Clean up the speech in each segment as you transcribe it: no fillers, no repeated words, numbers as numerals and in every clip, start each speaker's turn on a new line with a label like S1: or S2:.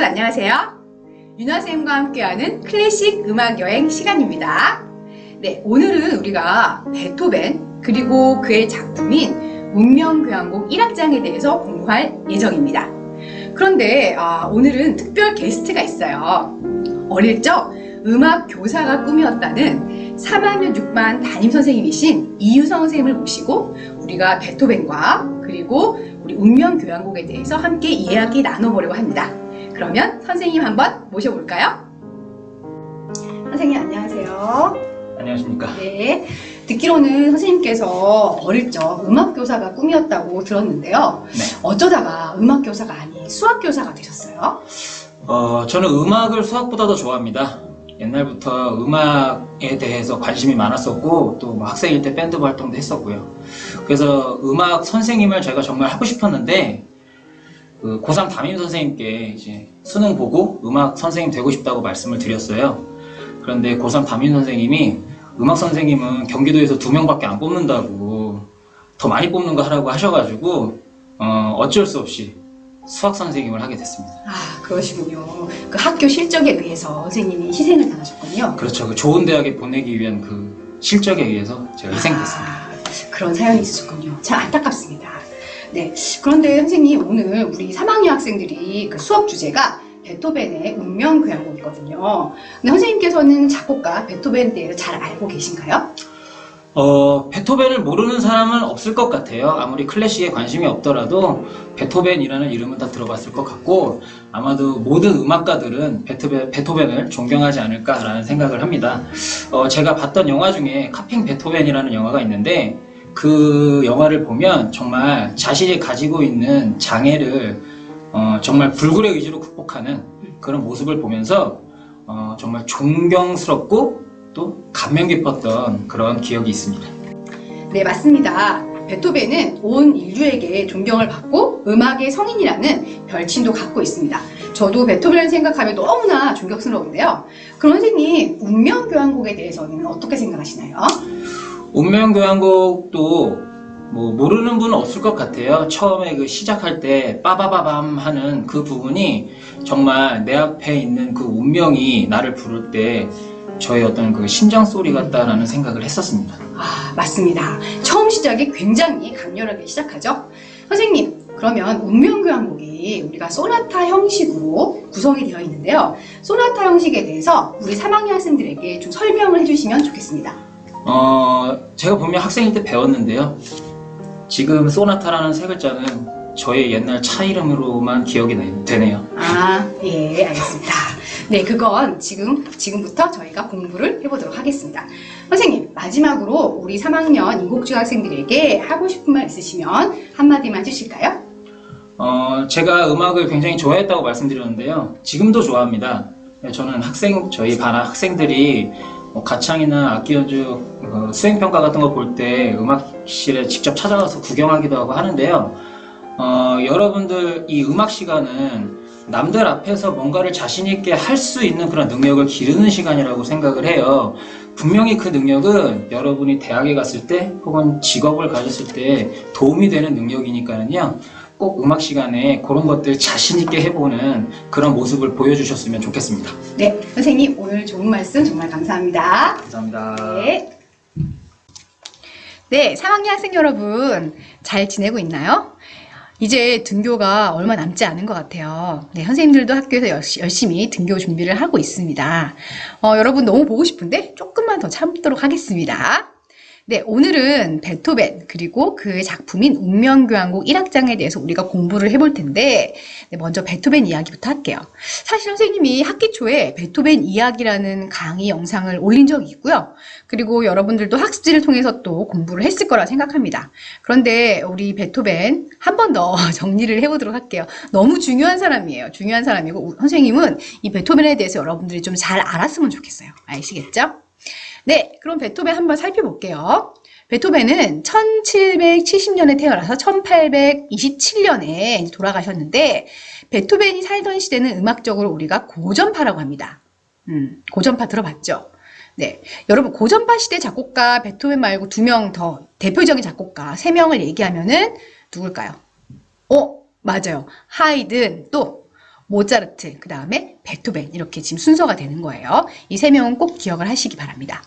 S1: 여러분 안녕하세요. 윤아 쌤과 함께하는 클래식 음악 여행 시간입니다. 네, 오늘은 우리가 베토벤 그리고 그의 작품인 운명교향곡 1악장에 대해서 공부할 예정입니다. 그런데 오늘은 특별 게스트가 있어요. 어릴 적 음악 교사가 꿈이었다는 3학년 6반 담임선생님이신 이유성 선생님을 모시고 우리가 베토벤과 그리고 우리 운명교향곡에 대해서 함께 이야기 나눠보려고 합니다. 그러면 선생님 한번 모셔볼까요? 선생님 안녕하세요.
S2: 안녕하십니까.
S1: 네, 듣기로는 선생님께서 어릴 적 음악교사가 꿈이었다고 들었는데요.
S2: 네.
S1: 어쩌다가 음악교사가 아닌 수학교사가 되셨어요?
S2: 저는 음악을 수학보다 더 좋아합니다. 옛날부터 음악에 대해서 관심이 많았었고 또 학생일 때 밴드 활동도 했었고요. 그래서 음악 선생님을 제가 정말 하고 싶었는데 고3 담임 선생님께 이제 수능 보고 음악 선생님 되고 싶다고 말씀을 드렸어요. 그런데 고3 담임 선생님이 음악 선생님은 경기도에서 2명밖에 안 뽑는다고 더 많이 뽑는 거 하라고 하셔가지고 어쩔 수 없이 수학 선생님을 하게 됐습니다.
S1: 그러시군요. 그 학교 실적에 의해서 선생님이 희생을 당하셨군요.
S2: 그렇죠. 그 좋은 대학에 보내기 위한 그 실적에 의해서 제가 희생됐습니다.
S1: 그런 사연이 있으셨군요. 참 안타깝습니다. 네. 그런데 선생님 오늘 우리 3학년 학생들이 그 수업 주제가 베토벤의 운명교향곡이거든요. 근데 선생님께서는 작곡가 베토벤에 대해서 잘 알고 계신가요?
S2: 베토벤을 모르는 사람은 없을 것 같아요. 아무리 클래식에 관심이 없더라도 베토벤이라는 이름은 다 들어봤을 것 같고 아마도 모든 음악가들은 베토벤을 존경하지 않을까라는 생각을 합니다. 제가 봤던 영화 중에 카핑 베토벤이라는 영화가 있는데 그 영화를 보면 정말 자신이 가지고 있는 장애를 정말 불굴의 의지로 극복하는 그런 모습을 보면서 정말 존경스럽고 또 감명 깊었던 그런 기억이 있습니다.
S1: 네, 맞습니다. 베토벤은 온 인류에게 존경을 받고 음악의 성인이라는 별칭도 갖고 있습니다. 저도 베토벤을 생각하면 너무나 존경스러운데요. 그럼 선생님, 운명교향곡에 대해서는 어떻게 생각하시나요?
S2: 운명교향곡도 모르는 분은 없을 것 같아요. 처음에 그 시작할 때 빠바바밤 하는 그 부분이 정말 내 앞에 있는 그 운명이 나를 부를 때 저의 어떤 그 심장 소리 같다라는 생각을 했었습니다.
S1: 맞습니다. 처음 시작이 굉장히 강렬하게 시작하죠. 선생님, 그러면 운명교향곡이 우리가 소나타 형식으로 구성이 되어 있는데요. 소나타 형식에 대해서 우리 3학년 학생들에게 좀 설명을 해주시면 좋겠습니다.
S2: 제가 분명 학생일 때 배웠는데요. 지금 소나타라는 세 글자는 저의 옛날 차 이름으로만 기억이 되네요.
S1: 예, 알겠습니다. 네, 그건 지금부터 저희가 공부를 해보도록 하겠습니다. 선생님, 마지막으로 우리 3학년 인곡중 학생들에게 하고 싶은 말 있으시면 한마디만 해주실까요?
S2: 제가 음악을 굉장히 좋아했다고 말씀드렸는데요. 지금도 좋아합니다. 저는 저희 반 학생들이 가창이나 악기 연주 수행평가 같은 거 볼 때 음악실에 직접 찾아가서 구경하기도 하고 하는데요. 여러분들 이 음악 시간은 남들 앞에서 뭔가를 자신 있게 할 수 있는 그런 능력을 기르는 시간이라고 생각을 해요. 분명히 그 능력은 여러분이 대학에 갔을 때 혹은 직업을 가졌을 때 도움이 되는 능력이니까는요. 꼭 음악 시간에 그런 것들 자신 있게 해보는 그런 모습을 보여주셨으면 좋겠습니다.
S1: 네, 선생님 오늘 좋은 말씀 정말 감사합니다.
S2: 감사합니다.
S1: 네, 3학년 학생 여러분 잘 지내고 있나요? 이제 등교가 얼마 남지 않은 것 같아요. 네, 선생님들도 학교에서 열심히 등교 준비를 하고 있습니다. 여러분 너무 보고 싶은데 조금만 더 참도록 하겠습니다. 네, 오늘은 베토벤 그리고 그의 작품인 운명교향곡 1악장에 대해서 우리가 공부를 해볼 텐데 먼저 베토벤 이야기부터 할게요. 사실 선생님이 학기 초에 베토벤 이야기라는 강의 영상을 올린 적이 있고요. 그리고 여러분들도 학습지를 통해서 또 공부를 했을 거라 생각합니다. 그런데 우리 베토벤 한 번 더 정리를 해보도록 할게요. 너무 중요한 사람이에요. 중요한 사람이고 선생님은 이 베토벤에 대해서 여러분들이 좀 잘 알았으면 좋겠어요. 아시겠죠? 네, 그럼 베토벤 한번 살펴볼게요. 베토벤은 1770년에 태어나서 1827년에 돌아가셨는데 베토벤이 살던 시대는 음악적으로 우리가 고전파라고 합니다. 고전파 들어봤죠? 네, 여러분 고전파 시대 작곡가 베토벤 말고 2명 더 대표적인 작곡가 3명을 얘기하면은 누굴까요? 맞아요. 하이든 또 모차르트, 그 다음에 베토벤 이렇게 지금 순서가 되는 거예요. 이 세 명은 꼭 기억을 하시기 바랍니다.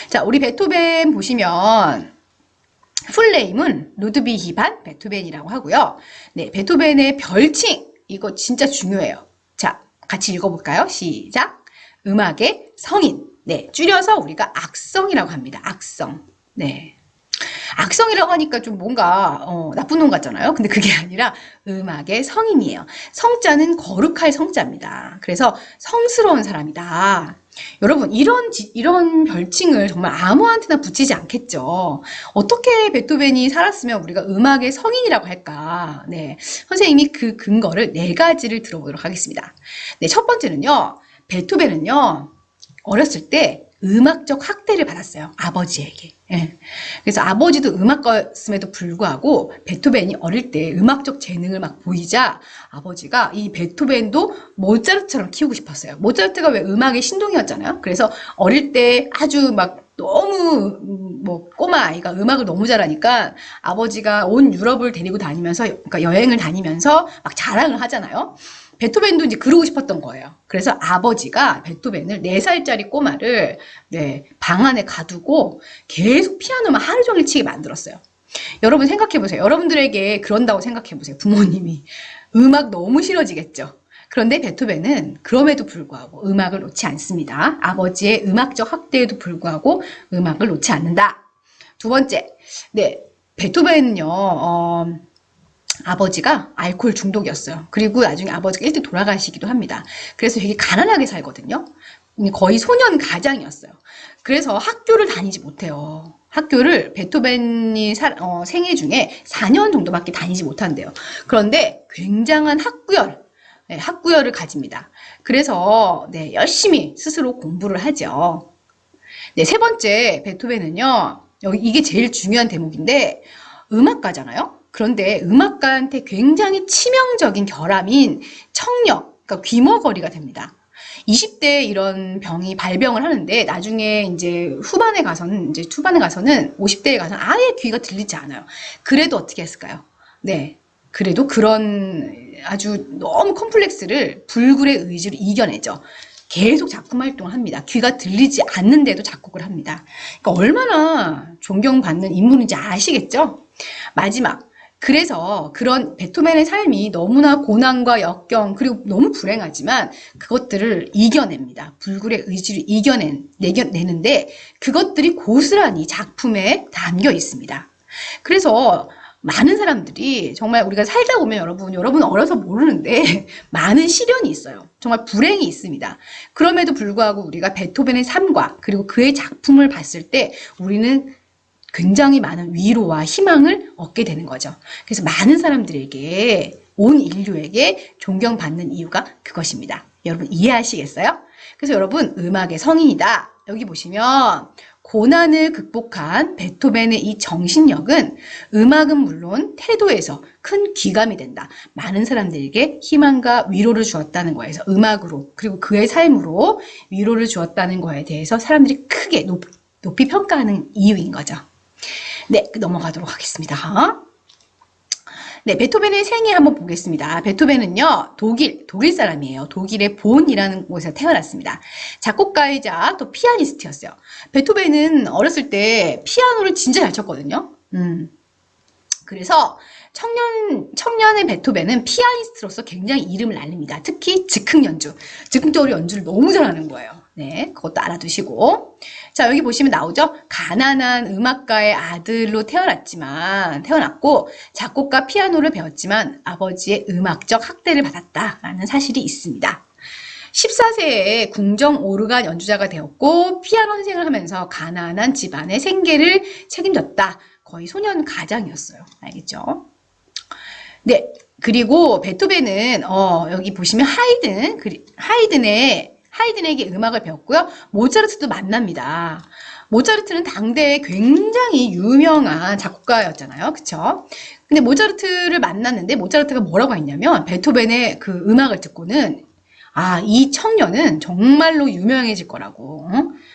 S1: 자, 우리 베토벤 보시면 풀네임은 루드비히 반 베토벤이라고 하고요. 네, 베토벤의 별칭 이거 진짜 중요해요. 자, 같이 읽어볼까요? 시작. 음악의 성인. 네, 줄여서 우리가 악성이라고 합니다. 악성. 네. 악성이라고 하니까 좀 뭔가 나쁜 놈 같잖아요. 근데 그게 아니라 음악의 성인이에요. 성자는 거룩할 성자입니다. 그래서 성스러운 사람이다. 여러분 이런 별칭을 정말 아무한테나 붙이지 않겠죠. 어떻게 베토벤이 살았으면 우리가 음악의 성인이라고 할까? 네, 선생님이 그 근거를 4가지를 들어보도록 하겠습니다. 네, 첫 번째는요. 베토벤은요. 어렸을 때 음악적 학대를 받았어요. 아버지에게. 예. 그래서 아버지도 음악가였음에도 불구하고 베토벤이 어릴 때 음악적 재능을 막 보이자 아버지가 이 베토벤도 모차르트처럼 키우고 싶었어요. 모차르트가 왜 음악의 신동이었잖아요. 그래서 어릴 때 아주 막 너무 뭐 꼬마 아이가 음악을 너무 잘하니까 아버지가 온 유럽을 데리고 다니면서 그러니까 여행을 다니면서 막 자랑을 하잖아요. 베토벤도 이제 그러고 싶었던 거예요. 그래서 아버지가 베토벤을 4살짜리 꼬마를 네, 방 안에 가두고 계속 피아노만 하루 종일 치게 만들었어요. 여러분 생각해보세요. 여러분들에게 그런다고 생각해보세요. 부모님이. 음악 너무 싫어지겠죠. 그런데 베토벤은 그럼에도 불구하고 음악을 놓지 않습니다. 아버지의 음악적 학대에도 불구하고 음악을 놓지 않는다. 두 번째, 네, 베토벤은요, 아버지가 알코올 중독이었어요. 그리고 나중에 아버지가 일찍 돌아가시기도 합니다. 그래서 되게 가난하게 살거든요. 거의 소년 가장이었어요. 그래서 학교를 다니지 못해요. 학교를 베토벤이 생애 중에 4년 정도밖에 다니지 못한대요. 그런데 굉장한 학구열, 네, 학구열을 가집니다. 그래서 네, 열심히 스스로 공부를 하죠. 네, 세 번째 베토벤은요. 여기 이게 제일 중요한 대목인데 음악가잖아요. 그런데 음악가한테 굉장히 치명적인 결함인 청력, 그러니까 귀머거리가 됩니다. 20대에 이런 병이 발병을 하는데 나중에 이제 초반에 가서는 50대에 가서는 아예 귀가 들리지 않아요. 그래도 어떻게 했을까요? 네. 그래도 그런 아주 너무 컴플렉스를 불굴의 의지로 이겨내죠. 계속 작품 활동을 합니다. 귀가 들리지 않는데도 작곡을 합니다. 그러니까 얼마나 존경받는 인물인지 아시겠죠? 마지막. 그래서 그런 베토벤의 삶이 너무나 고난과 역경 그리고 너무 불행하지만 그것들을 이겨냅니다. 불굴의 의지를 내는데 그것들이 고스란히 작품에 담겨 있습니다. 그래서 많은 사람들이 정말 우리가 살다 보면 여러분 어려서 모르는데 많은 시련이 있어요. 정말 불행이 있습니다. 그럼에도 불구하고 우리가 베토벤의 삶과 그리고 그의 작품을 봤을 때 우리는 굉장히 많은 위로와 희망을 얻게 되는 거죠. 그래서 많은 사람들에게 온 인류에게 존경받는 이유가 그것입니다. 여러분 이해하시겠어요? 그래서 여러분 음악의 성인이다. 여기 보시면 고난을 극복한 베토벤의 이 정신력은 음악은 물론 태도에서 큰 귀감이 된다. 많은 사람들에게 희망과 위로를 주었다는 거에서 음악으로 그리고 그의 삶으로 위로를 주었다는 거에 대해서 사람들이 크게 높이 평가하는 이유인 거죠. 네, 넘어가도록 하겠습니다. 네, 베토벤의 생애 한번 보겠습니다. 베토벤은요, 독일 사람이에요. 독일의 본이라는 곳에서 태어났습니다. 작곡가이자 또 피아니스트였어요. 베토벤은 어렸을 때 피아노를 진짜 잘 쳤거든요. 그래서 청년의 베토벤은 피아니스트로서 굉장히 이름을 날립니다. 특히 즉흥적으로 연주를 너무 잘하는 거예요. 네, 그것도 알아두시고. 자, 여기 보시면 나오죠? 가난한 음악가의 아들로 태어났고, 작곡과 피아노를 배웠지만 아버지의 음악적 학대를 받았다라는 사실이 있습니다. 14세에 궁정 오르간 연주자가 되었고, 피아노 선생을 하면서 가난한 집안의 생계를 책임졌다. 거의 소년 가장이었어요. 알겠죠? 네. 그리고 베토벤은, 여기 보시면 하이든에게 음악을 배웠고요. 모차르트도 만납니다. 모차르트는 당대에 굉장히 유명한 작곡가였잖아요. 그쵸? 근데 모차르트를 만났는데 모차르트가 뭐라고 했냐면 베토벤의 그 음악을 듣고는 아, 이 청년은 정말로 유명해질 거라고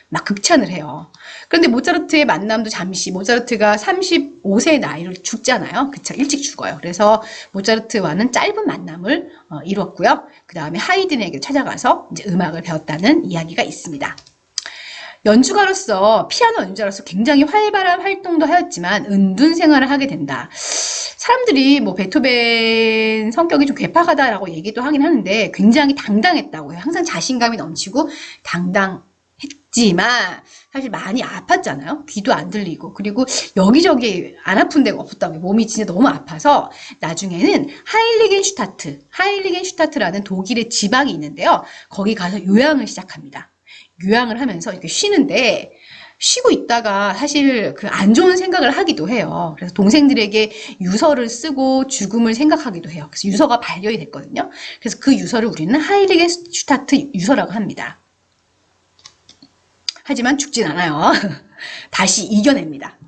S1: 막 극찬을 해요. 그런데 모차르트의 만남도 잠시, 모차르트가 35세 나이로 죽잖아요. 그쵸? 일찍 죽어요. 그래서 모차르트와는 짧은 만남을 이루었고요. 그 다음에 하이든에게 찾아가서 이제 음악을 배웠다는 이야기가 있습니다. 연주가로서, 피아노 연주자로서 굉장히 활발한 활동도 하였지만 은둔 생활을 하게 된다. 사람들이 뭐 베토벤 성격이 좀 괴팍하다라고 얘기도 하긴 하는데 굉장히 당당했다고 해요. 항상 자신감이 넘치고 당당했지만 사실 많이 아팠잖아요. 귀도 안 들리고 그리고 여기저기 안 아픈 데가 없었다고. 몸이 진짜 너무 아파서 나중에는 하일리겐슈타트라는 독일의 지방이 있는데요. 거기 가서 요양을 시작합니다. 요양을 하면서 이렇게 쉬는데 쉬고 있다가 사실 그 안 좋은 생각을 하기도 해요. 그래서 동생들에게 유서를 쓰고 죽음을 생각하기도 해요. 그래서 유서가 발견이 됐거든요. 그래서 그 유서를 우리는 하일리겐슈타트 유서라고 합니다. 하지만 죽진 않아요. 다시 이겨냅니다.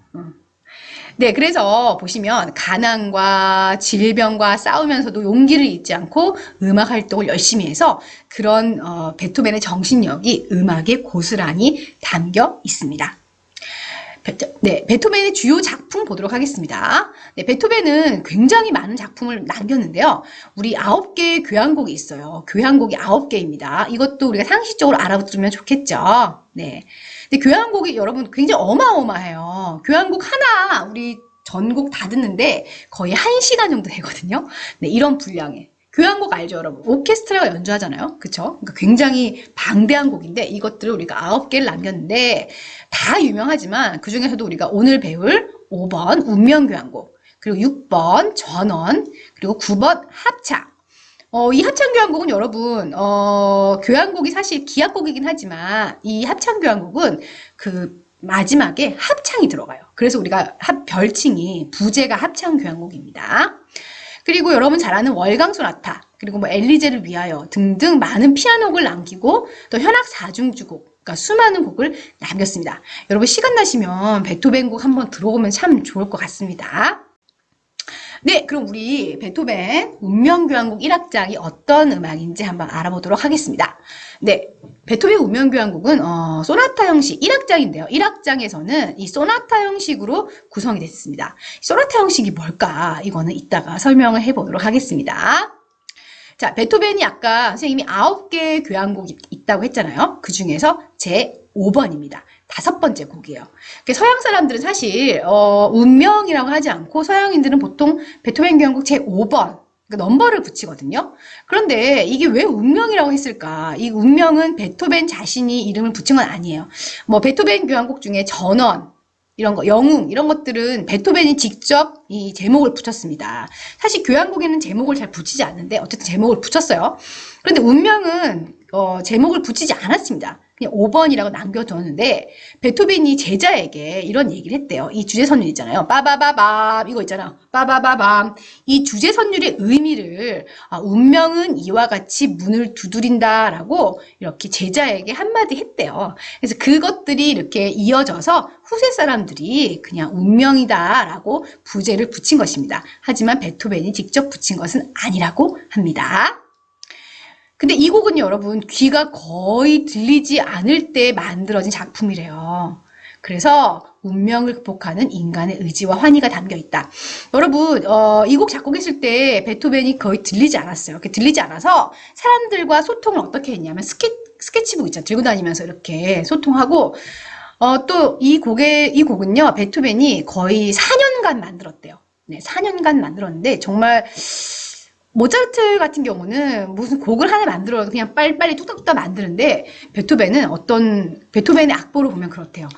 S1: 네, 그래서 보시면 가난과 질병과 싸우면서도 용기를 잃지 않고 음악 활동을 열심히 해서 그런 베토벤의 정신력이 음악에 고스란히 담겨 있습니다. 네, 베토벤의 주요 작품 보도록 하겠습니다. 네, 베토벤은 굉장히 많은 작품을 남겼는데요. 우리 9개의 교향곡이 있어요. 교향곡이 9개입니다. 이것도 우리가 상식적으로 알아두면 좋겠죠. 네. 근데 교향곡이 여러분 굉장히 어마어마해요. 교향곡 하나 우리 전곡 다 듣는데 거의 1시간 정도 되거든요. 네, 이런 분량의. 교향곡 알죠, 여러분? 오케스트라가 연주하잖아요. 그쵸? 그러니까 굉장히 방대한 곡인데 이것들을 우리가 9개를 남겼는데 다 유명하지만 그 중에서도 우리가 오늘 배울 5번 운명교향곡, 그리고 6번 전원, 그리고 9번 합창. 이 합창교향곡은 여러분, 교향곡이 사실 기악곡이긴 하지만 이 합창교향곡은 그 마지막에 합창이 들어가요. 그래서 우리가 별칭이 부제가 합창교향곡입니다. 그리고 여러분 잘 아는 월강 소나타, 그리고 뭐 엘리제를 위하여 등등 많은 피아노곡을 남기고 또 현악 사중주곡, 그러니까 수많은 곡을 남겼습니다. 여러분 시간 나시면 베토벤 곡 한번 들어보면 참 좋을 것 같습니다. 네, 그럼 우리 베토벤 운명교향곡 1악장이 어떤 음악인지 한번 알아보도록 하겠습니다. 네, 베토벤 운명교향곡은 소나타 형식 1악장인데요. 1악장에서는 이 소나타 형식으로 구성이 됐습니다. 소나타 형식이 뭘까? 이거는 이따가 설명을 해보도록 하겠습니다. 자, 베토벤이 아까 선생님이 9개의 교향곡이 있다고 했잖아요. 그 중에서 제 5번입니다. 5번째 곡이에요. 서양 사람들은 사실 운명이라고 하지 않고 서양인들은 보통 베토벤 교향곡 제 5번 그러니까 넘버를 붙이거든요. 그런데 이게 왜 운명이라고 했을까? 이 운명은 베토벤 자신이 이름을 붙인 건 아니에요. 뭐 베토벤 교향곡 중에 전원 이런 거, 영웅 이런 것들은 베토벤이 직접 이 제목을 붙였습니다. 사실 교향곡에는 제목을 잘 붙이지 않는데 어쨌든 제목을 붙였어요. 그런데 운명은 제목을 붙이지 않았습니다. 그냥 5번이라고 남겨뒀는데 베토벤이 제자에게 이런 얘기를 했대요. 이 주제선율 있잖아요. 빠바바밤 이거 있잖아요. 빠바바밤 이 주제선율의 의미를 운명은 이와 같이 문을 두드린다라고 이렇게 제자에게 한마디 했대요. 그래서 그것들이 이렇게 이어져서 후세 사람들이 그냥 운명이다라고 부제를 붙인 것입니다. 하지만 베토벤이 직접 붙인 것은 아니라고 합니다. 근데 이 곡은 여러분 귀가 거의 들리지 않을 때 만들어진 작품이래요. 그래서 운명을 극복하는 인간의 의지와 환희가 담겨 있다. 여러분 이 곡 작곡했을 때 베토벤이 거의 들리지 않았어요. 이렇게 들리지 않아서 사람들과 소통을 어떻게 했냐면 스케치북 있잖아요. 들고 다니면서 이렇게 소통하고 또 이 곡은요 베토벤이 거의 4년간 만들었대요. 네, 4년간 만들었는데 정말 모차르트 같은 경우는 무슨 곡을 하나 만들어도 그냥 빨리빨리 뚝딱뚝딱 만드는데 베토벤은 베토벤의 악보를 보면 그렇대요.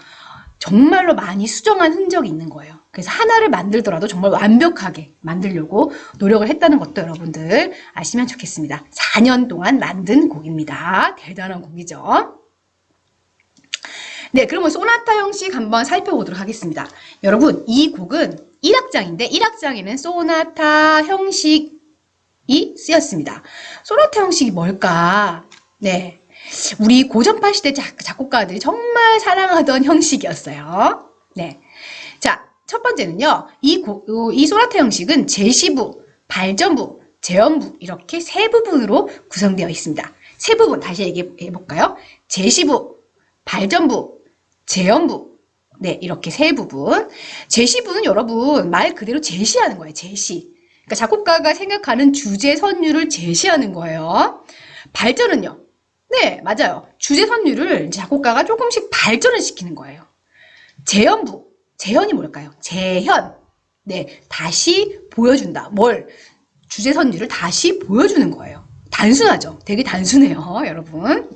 S1: 정말로 많이 수정한 흔적이 있는 거예요. 그래서 하나를 만들더라도 정말 완벽하게 만들려고 노력을 했다는 것도 여러분들 아시면 좋겠습니다. 4년 동안 만든 곡입니다. 대단한 곡이죠. 네, 그러면 소나타 형식 한번 살펴보도록 하겠습니다. 여러분, 이 곡은 1악장인데 1악장에는 소나타 형식 이 쓰였습니다. 소나타 형식이 뭘까? 네. 우리 고전파 시대 작곡가들이 정말 사랑하던 형식이었어요. 네. 자, 첫 번째는요. 이 소나타 형식은 제시부, 발전부, 제원부 이렇게 세 부분으로 구성되어 있습니다. 세 부분 다시 얘기해 볼까요? 제시부, 발전부, 제연부. 네, 이렇게 세 부분. 제시부는 여러분 말 그대로 제시하는 거예요. 제시. 그러니까 작곡가가 생각하는 주제 선율을 제시하는 거예요. 발전은요? 네, 맞아요. 주제 선율을 작곡가가 조금씩 발전을 시키는 거예요. 재현부. 재현이 뭘까요? 재현. 네, 다시 보여준다. 뭘? 주제 선율을 다시 보여주는 거예요. 단순하죠? 되게 단순해요, 여러분.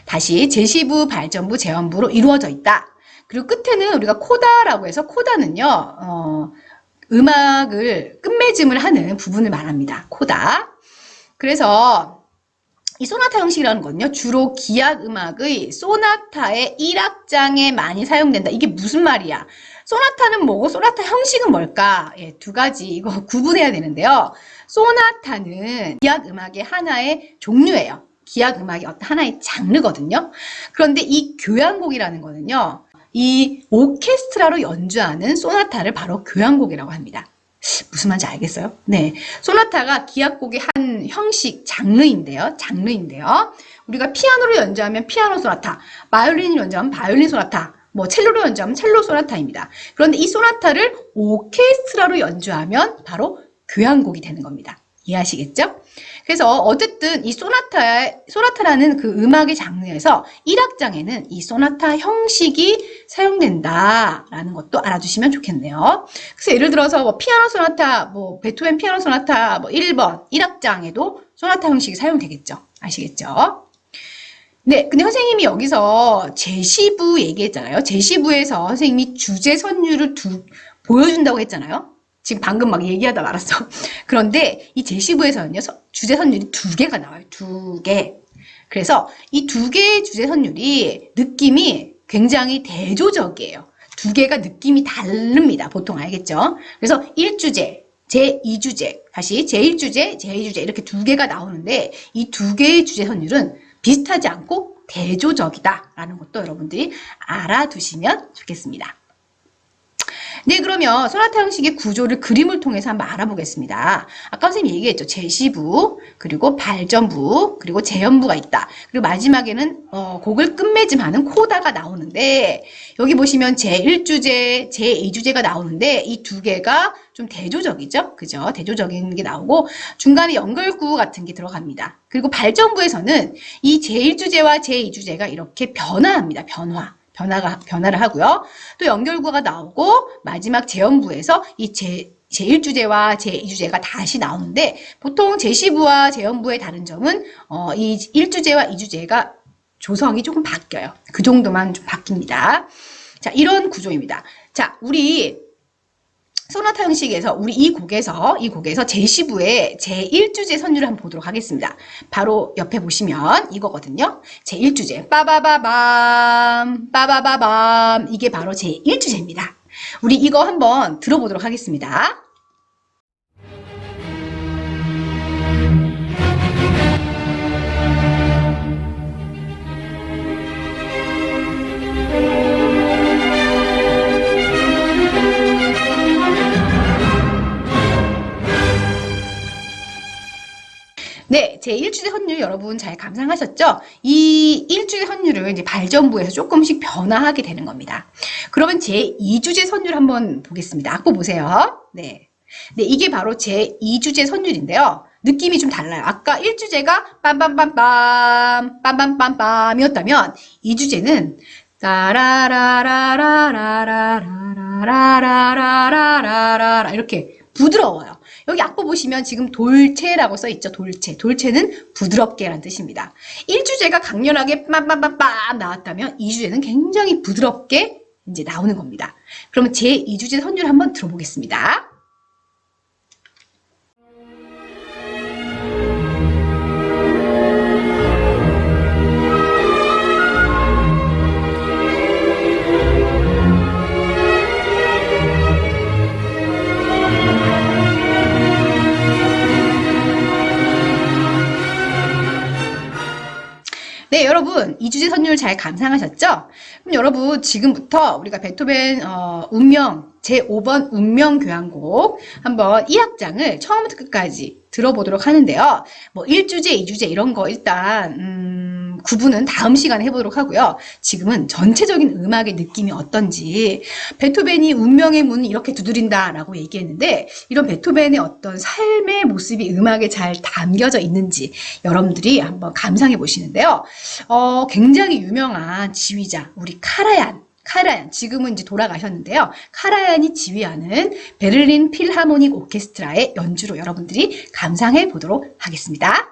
S1: 다시 제시부, 발전부, 재현부로 이루어져 있다. 그리고 끝에는 우리가 코다라고 해서 코다는요, 음악을 끝맺음을 하는 부분을 말합니다. 코다. 그래서 이 소나타 형식이라는 건요, 주로 기악 음악의 소나타의 1악장에 많이 사용된다. 이게 무슨 말이야? 소나타는 뭐고 소나타 형식은 뭘까? 예, 두 가지 이거 구분해야 되는데요. 소나타는 기악 음악의 하나의 종류예요. 기악 음악의 어떤 하나의 장르거든요. 그런데 이 교향곡이라는 거는요, 이 오케스트라로 연주하는 소나타를 바로 교향곡이라고 합니다. 무슨 말인지 알겠어요? 네. 소나타가 기악곡의 한 형식, 장르인데요. 우리가 피아노로 연주하면 피아노 소나타, 바이올린으로 연주하면 바이올린 소나타, 뭐 첼로로 연주하면 첼로 소나타입니다. 그런데 이 소나타를 오케스트라로 연주하면 바로 교향곡이 되는 겁니다. 이해하시겠죠? 그래서 어쨌든 이 소나타라는 그 음악의 장르에서 1악장에는 이 소나타 형식이 사용된다라는 것도 알아두시면 좋겠네요. 그래서 예를 들어서 뭐 피아노 소나타, 뭐 베토벤 피아노 소나타 뭐 1번 1악장에도 소나타 형식이 사용되겠죠. 아시겠죠? 네, 근데 선생님이 여기서 제시부 얘기했잖아요. 제시부에서 선생님이 주제 선율을 보여준다고 했잖아요. 지금 방금 막 얘기하다 말았어. 그런데 이 제시부에서는요, 주제 선율이 2개가 나와요. 2개. 그래서 이 2개의 주제 선율이 느낌이 굉장히 대조적이에요. 2개가 느낌이 다릅니다. 보통 알겠죠? 그래서 1주제, 제2주제, 다시 제1주제, 제2주제 이렇게 2개가 나오는데 이 2개의 주제 선율은 비슷하지 않고 대조적이다라는 것도 여러분들이 알아두시면 좋겠습니다. 네, 그러면 소나타 형식의 구조를 그림을 통해서 한번 알아보겠습니다. 아까 선생님이 얘기했죠. 제시부, 그리고 발전부, 그리고 재연부가 있다. 그리고 마지막에는 곡을 끝맺음하는 코다가 나오는데 여기 보시면 제1주제, 제2주제가 나오는데 이 2개가 좀 대조적이죠. 그죠? 대조적인 게 나오고 중간에 연결구 같은 게 들어갑니다. 그리고 발전부에서는 이 제1주제와 제2주제가 이렇게 변화합니다. 변화를 하고요. 또 연결구가 나오고 마지막 재연부에서 이 제1주제와 제2주제가 다시 나오는데 보통 제시부와 재연부의 다른 점은 이 1주제와 2주제가 조성이 조금 바뀌어요. 그 정도만 좀 바뀝니다. 자, 이런 구조입니다. 자, 우리 소나타 형식에서 우리 이 곡에서 제시부의 제1주제 선율을 한번 보도록 하겠습니다. 바로 옆에 보시면 이거거든요. 제1주제 빠바바밤 빠바바밤 이게 바로 제1주제입니다. 우리 이거 한번 들어보도록 하겠습니다. 네, 제1주제 선율 여러분 잘 감상하셨죠? 이 1주제 선율을 이제 발전부에서 조금씩 변화하게 되는 겁니다. 그러면 제2주제 선율 한번 보겠습니다. 악보 보세요. 네. 네, 이게 바로 제2주제 선율인데요. 느낌이 좀 달라요. 아까 1주제가 빰빰빰빰, 빰빰빰빰이었다면 2주제는 라라라라라라라라라라라라라 이렇게 부드러워요. 여기 악보 보시면 지금 돌체라고 써있죠. 돌체는 부드럽게라는 뜻입니다. 1주제가 강렬하게 빰빰빰빰 나왔다면 2주제는 굉장히 부드럽게 이제 나오는 겁니다. 그러면 제2주제 선율 한번 들어보겠습니다. 네, 여러분, 이 주제 선율 잘 감상하셨죠? 그럼 여러분, 지금부터 우리가 베토벤 운명 제5번 운명 교향곡 한번 1악장을 처음부터 끝까지 들어보도록 하는데요. 뭐 1주제, 2주제 이런 거 일단 구분은 다음 시간에 해보도록 하고요. 지금은 전체적인 음악의 느낌이 어떤지, 베토벤이 운명의 문을 이렇게 두드린다라고 얘기했는데 이런 베토벤의 어떤 삶의 모습이 음악에 잘 담겨져 있는지 여러분들이 한번 감상해 보시는데요. 굉장히 유명한 지휘자 우리 카라얀, 지금은 이제 돌아가셨는데요. 카라얀이 지휘하는 베를린 필하모닉 오케스트라의 연주로 여러분들이 감상해 보도록 하겠습니다.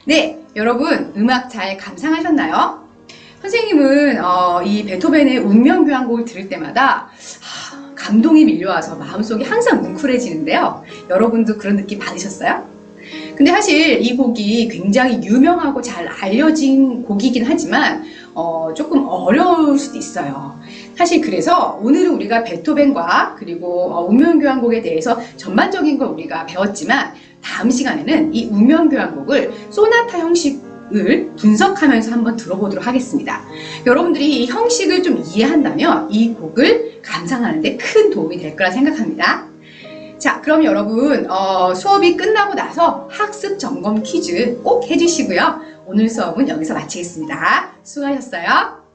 S1: 네, 여러분 음악 잘 감상하셨나요? 선생님은 이 베토벤의 운명교향곡을 들을 때마다 감동이 밀려와서 마음속이 항상 뭉클해지는데요. 여러분도 그런 느낌 받으셨어요? 근데 사실 이 곡이 굉장히 유명하고 잘 알려진 곡이긴 하지만 조금 어려울 수도 있어요. 사실 그래서 오늘은 우리가 베토벤과 그리고 운명교향곡에 대해서 전반적인 걸 우리가 배웠지만 다음 시간에는 이 운명교향곡을 소나타 형식을 분석하면서 한번 들어보도록 하겠습니다. 여러분들이 이 형식을 좀 이해한다면 이 곡을 감상하는 데 큰 도움이 될 거라 생각합니다. 자, 그럼 여러분 수업이 끝나고 나서 학습 점검 퀴즈 꼭 해주시고요. 오늘 수업은 여기서 마치겠습니다. 수고하셨어요.